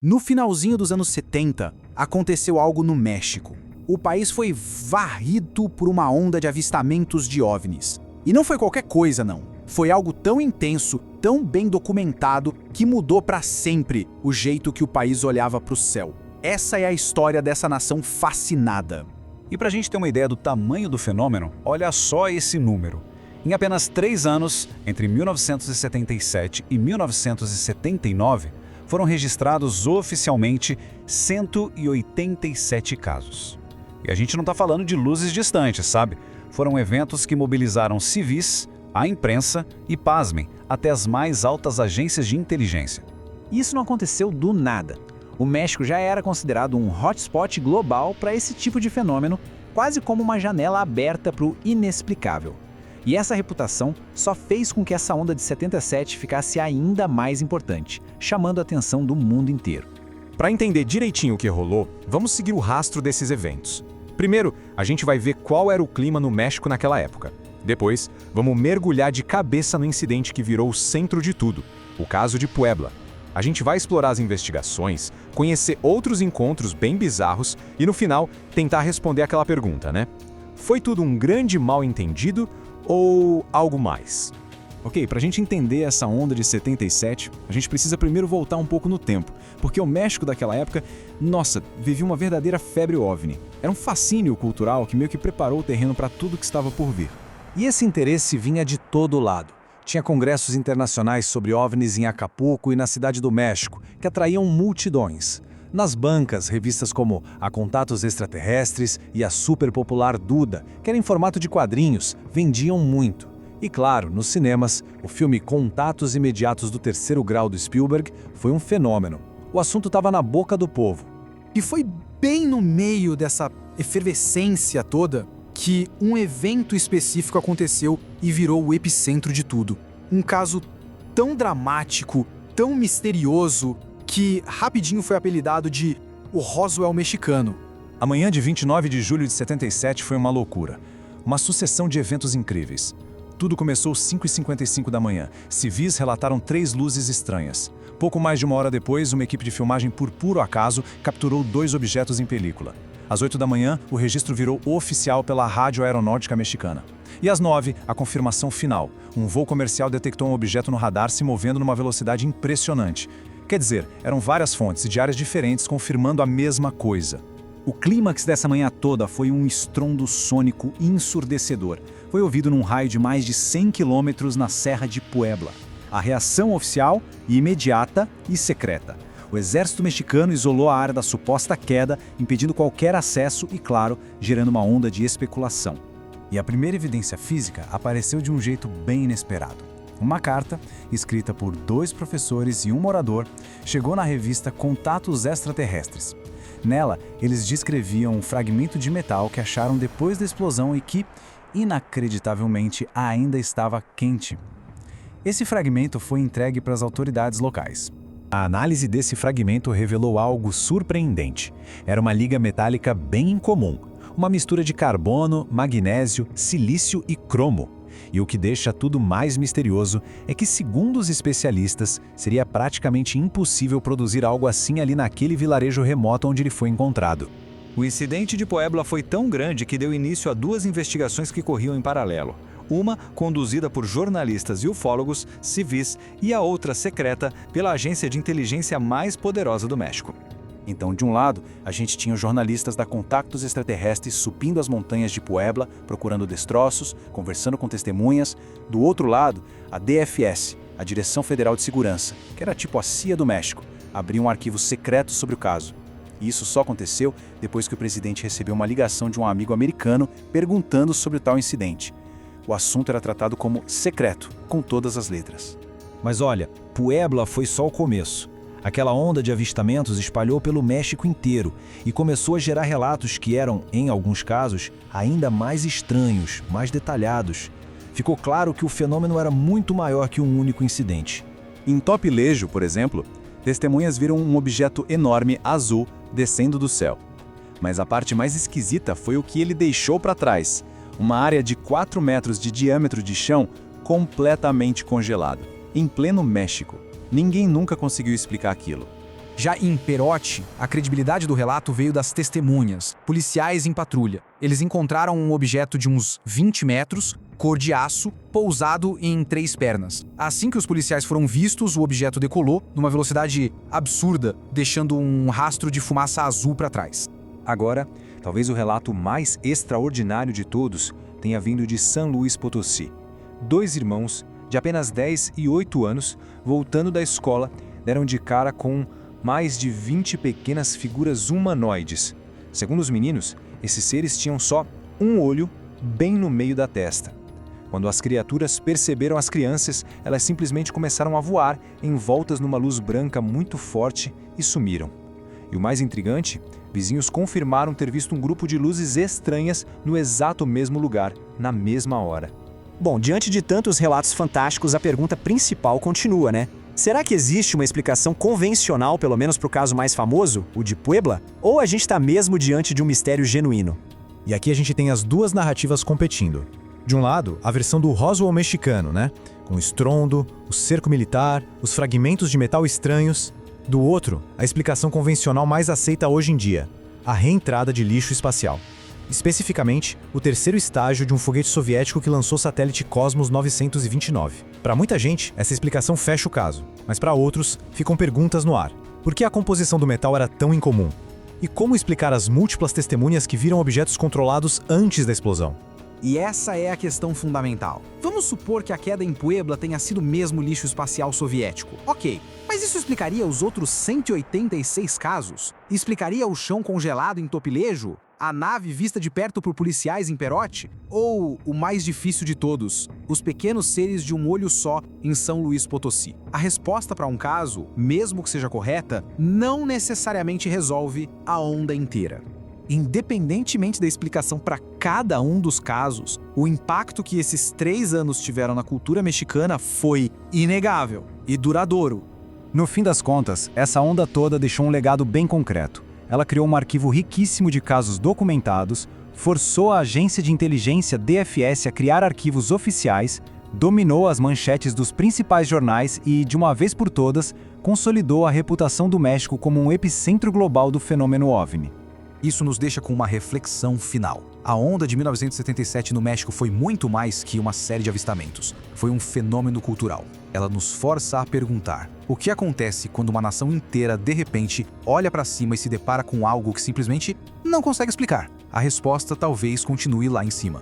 No finalzinho dos anos 70, aconteceu algo no México. O país foi varrido por uma onda de avistamentos de OVNIs. E não foi qualquer coisa, não. Foi algo tão intenso, tão bem documentado, que mudou para sempre o jeito que o país olhava para o céu. Essa é a história dessa nação fascinada. E para a gente ter uma ideia do tamanho do fenômeno, olha só esse número. Em apenas 3 anos, entre 1977 e 1979, foram registrados oficialmente 187 casos. E a gente não está falando de luzes distantes, sabe? Foram eventos que mobilizaram civis, a imprensa e, pasmem, até as mais altas agências de inteligência. Isso não aconteceu do nada. O México já era considerado um hotspot global para esse tipo de fenômeno, quase como uma janela aberta para o inexplicável. E essa reputação só fez com que essa onda de 77 ficasse ainda mais importante, chamando a atenção do mundo inteiro. Para entender direitinho o que rolou, vamos seguir o rastro desses eventos. Primeiro, a gente vai ver qual era o clima no México naquela época. Depois, vamos mergulhar de cabeça no incidente que virou o centro de tudo, o caso de Puebla. A gente vai explorar as investigações, conhecer outros encontros bem bizarros e, no final, tentar responder aquela pergunta, né? Foi tudo um grande mal-entendido ou algo mais? Ok, para a gente entender essa onda de 77, a gente precisa primeiro voltar um pouco no tempo, porque o México daquela época, nossa, vivia uma verdadeira febre OVNI. Era um fascínio cultural que meio que preparou o terreno para tudo que estava por vir. E esse interesse vinha de todo lado. Tinha congressos internacionais sobre OVNIs em Acapulco e na Cidade do México, que atraíam multidões. Nas bancas, revistas como A Contatos Extraterrestres e a super popular Duda, que era em formato de quadrinhos, vendiam muito. E claro, nos cinemas, o filme Contatos Imediatos do Terceiro Grau do Spielberg foi um fenômeno. O assunto estava na boca do povo. E foi bem no meio dessa efervescência toda que um evento específico aconteceu e virou o epicentro de tudo. Um caso tão dramático, tão misterioso, que rapidinho foi apelidado de o Roswell mexicano. A manhã de 29 de julho de 77 foi uma loucura. Uma sucessão de eventos incríveis. Tudo começou às 5h55 da manhã. Civis relataram 3 luzes estranhas. Pouco mais de uma hora depois, uma equipe de filmagem por puro acaso capturou 2 objetos em película. Às 8 da manhã, o registro virou oficial pela Rádio Aeronáutica Mexicana. E às 9, a confirmação final. Um voo comercial detectou um objeto no radar se movendo numa velocidade impressionante. Quer dizer, eram várias fontes de áreas diferentes confirmando a mesma coisa. O clímax dessa manhã toda foi um estrondo sônico ensurdecedor. Foi ouvido num raio de mais de 100 quilômetros na Serra de Puebla. A reação oficial, imediata e secreta. O exército mexicano isolou a área da suposta queda, impedindo qualquer acesso e, claro, gerando uma onda de especulação. E a primeira evidência física apareceu de um jeito bem inesperado. Uma carta, escrita por 2 professores e um morador, chegou na revista Contatos Extraterrestres. Nela, eles descreviam um fragmento de metal que acharam depois da explosão e que, inacreditavelmente, ainda estava quente. Esse fragmento foi entregue para as autoridades locais. A análise desse fragmento revelou algo surpreendente. Era uma liga metálica bem incomum, uma mistura de carbono, magnésio, silício e cromo. E o que deixa tudo mais misterioso é que, segundo os especialistas, seria praticamente impossível produzir algo assim ali naquele vilarejo remoto onde ele foi encontrado. O incidente de Puebla foi tão grande que deu início a 2 investigações que corriam em paralelo. Uma conduzida por jornalistas e ufólogos civis e a outra secreta pela agência de inteligência mais poderosa do México. Então, de um lado, a gente tinha os jornalistas da Contatos Extraterrestres subindo as montanhas de Puebla, procurando destroços, conversando com testemunhas. Do outro lado, a DFS, a Direção Federal de Segurança, que era tipo a CIA do México, abriu um arquivo secreto sobre o caso. E isso só aconteceu depois que o presidente recebeu uma ligação de um amigo americano perguntando sobre o tal incidente. O assunto era tratado como secreto, com todas as letras. Mas olha, Puebla foi só o começo. Aquela onda de avistamentos espalhou pelo México inteiro e começou a gerar relatos que eram, em alguns casos, ainda mais estranhos, mais detalhados. Ficou claro que o fenômeno era muito maior que um único incidente. Em Topilejo, por exemplo, testemunhas viram um objeto enorme azul descendo do céu. Mas a parte mais esquisita foi o que ele deixou para trás. Uma área de 4 metros de diâmetro de chão completamente congelado, em pleno México. Ninguém nunca conseguiu explicar aquilo. Já em Perote, a credibilidade do relato veio das testemunhas, policiais em patrulha. Eles encontraram um objeto de uns 20 metros, cor de aço, pousado em 3 pernas. Assim que os policiais foram vistos, o objeto decolou numa velocidade absurda, deixando um rastro de fumaça azul para trás. Agora, talvez o relato mais extraordinário de todos tenha vindo de San Luis Potosí. 2 irmãos, de apenas 10 e 8 anos, voltando da escola, deram de cara com mais de 20 pequenas figuras humanoides. Segundo os meninos, esses seres tinham só um olho bem no meio da testa. Quando as criaturas perceberam as crianças, elas simplesmente começaram a voar envoltas numa luz branca muito forte e sumiram. E o mais intrigante, vizinhos confirmaram ter visto um grupo de luzes estranhas no exato mesmo lugar, na mesma hora. Bom, diante de tantos relatos fantásticos, a pergunta principal continua, né? Será que existe uma explicação convencional, pelo menos para o caso mais famoso, o de Puebla? Ou a gente está mesmo diante de um mistério genuíno? E aqui a gente tem as duas narrativas competindo. De um lado, a versão do Roswell mexicano, né? Com o estrondo, o cerco militar, os fragmentos de metal estranhos. Do outro, a explicação convencional mais aceita hoje em dia, a reentrada de lixo espacial. Especificamente, o terceiro estágio de um foguete soviético que lançou o satélite Cosmos 929. Para muita gente, essa explicação fecha o caso, mas para outros, ficam perguntas no ar. Por que a composição do metal era tão incomum? E como explicar as múltiplas testemunhas que viram objetos controlados antes da explosão? E essa é a questão fundamental. Vamos supor que a queda em Puebla tenha sido mesmo lixo espacial soviético. Ok, mas isso explicaria os outros 186 casos? Explicaria o chão congelado em Topilejo? A nave vista de perto por policiais em Perote? Ou, o mais difícil de todos, os pequenos seres de um olho só em São Luís Potosí? A resposta para um caso, mesmo que seja correta, não necessariamente resolve a onda inteira. Independentemente da explicação para cada um dos casos, o impacto que esses 3 anos tiveram na cultura mexicana foi inegável e duradouro. No fim das contas, essa onda toda deixou um legado bem concreto. Ela criou um arquivo riquíssimo de casos documentados, forçou a agência de inteligência DFS a criar arquivos oficiais, dominou as manchetes dos principais jornais e, de uma vez por todas, consolidou a reputação do México como um epicentro global do fenômeno OVNI. Isso nos deixa com uma reflexão final. A onda de 1977 no México foi muito mais que uma série de avistamentos. Foi um fenômeno cultural. Ela nos força a perguntar: o que acontece quando uma nação inteira, de repente, olha para cima e se depara com algo que simplesmente não consegue explicar? A resposta talvez continue lá em cima.